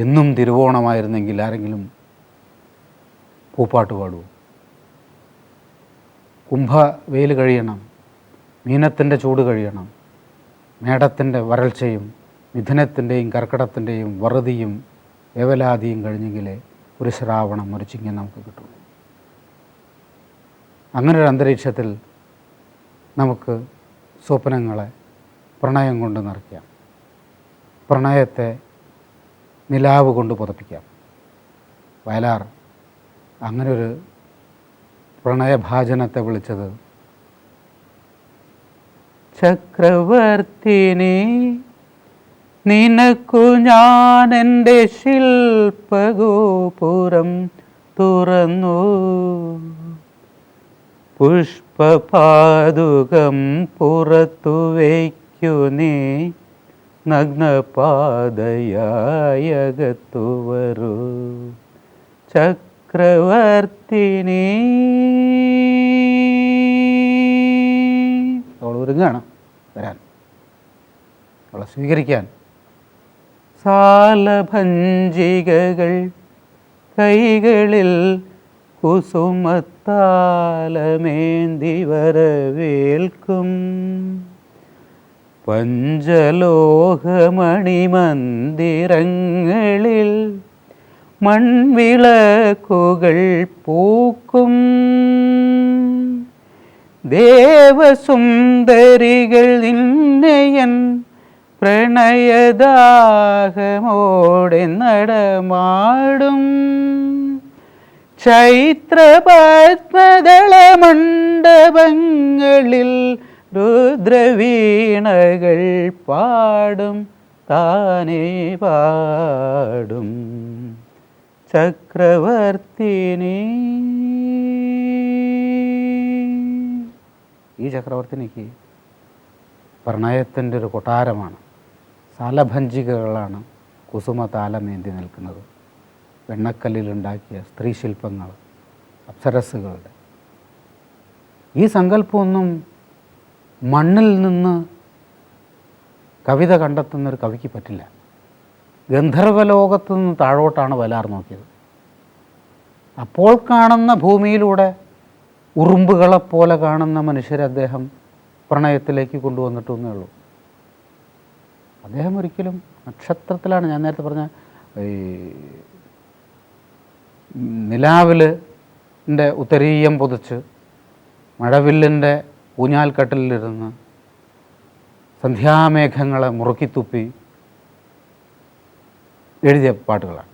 എന്നും തിരുവോണമായിരുന്നെങ്കിൽ ആരെങ്കിലും പൂപ്പാട്ട് പാടുമോ? കുംഭവെയിൽ കഴിയണം, മീനത്തിൻ്റെ ചൂട് കഴിയണം, മേടത്തിൻ്റെ വരൾച്ചയും മിഥുനത്തിൻ്റെയും കർക്കിടത്തിൻ്റെയും വറുതിയും വേവലാതിയും കഴിഞ്ഞെങ്കിലേ ഒരു ശ്രാവണം, ഒരു ചിങ്ങം നമുക്ക് കിട്ടുള്ളൂ. അങ്ങനൊരു അന്തരീക്ഷത്തിൽ നമുക്ക് സ്വപ്നങ്ങളെ പ്രണയം കൊണ്ട് നിറയ്ക്കാം, പ്രണയത്തെ നിലാവ് കൊണ്ട് പുതപ്പിക്കാം. വയലാർ അങ്ങനൊരു പ്രണയഭാജനത്തെ വിളിച്ചത് ചക്രവർത്തിനി നിനക്കു ഞാൻ എൻ്റെ ശില്പഗോപുരം തുറന്നു, പുഷ്പപാദുകം പുറത്തു വയ്ക്കു നീ, നഗ്നപാതയായകത്തു വരൂ ചക്രവർത്തിനി. അവൾ ഒരുങ്ങാണ് വരാൻ, അവളെ സ്വീകരിക്കാൻ. സാലഭഞ്ജികകൾ കൈകളിൽ കുസുമത്താലമേന്തി വരവേൽക്കും, പഞ്ചലോഹമണിമന്ദിരങ്ങളിൽ മൺവിളക്കുകൾ പൂക്കും, ദേവസുന്ദരികൾ നിന്നയൻ പ്രണയദാഹമോടെ നടമാടും, ചൈത്രപത്മദള മണ്ഡപങ്ങളിൽ രുദ്രവീണകൾ പാടും, താനേ പാടും ചക്രവർത്തിനി. ഈ ചക്രവർത്തിനിക്ക് പ്രണയത്തിൻ്റെ ഒരു കൊട്ടാരമാണ്. സാലഭഞ്ജികകളാണ് കുസുമതാലമേന്തി നിൽക്കുന്നത്. വെണ്ണക്കല്ലിലുണ്ടാക്കിയ സ്ത്രീ ശില്പങ്ങൾ, അപ്സരസ്സുകളുടെ. ഈ സങ്കല്പമൊന്നും മണ്ണിൽ നിന്ന് കവിത കണ്ടെത്തുന്നൊരു കവിക്ക് പറ്റില്ല. ഗന്ധർവലോകത്തു നിന്ന് താഴോട്ടാണ് വയലാർ നോക്കിയത്. അപ്പോൾ കാണുന്ന ഭൂമിയിലൂടെ ഉറുമ്പുകളെപ്പോലെ കാണുന്ന മനുഷ്യരെ അദ്ദേഹം പ്രണയത്തിലേക്ക് കൊണ്ടുവന്നിട്ടൊന്നേ ഉള്ളൂ. അദ്ദേഹം ഒരിക്കലും നക്ഷത്രത്തിലാണ്, ഞാൻ നേരത്തെ പറഞ്ഞ ഈ നിലാവിലിൻ്റെ ഉത്തരീയം പൊതിച്ച് മഴവില്ലിൻ്റെ ഊഞ്ഞാൽക്കട്ടിലിരുന്ന് സന്ധ്യാമേഘങ്ങളെ മുറുക്കിത്തുപ്പി എഴുതിയ പാട്ടുകളാണ്.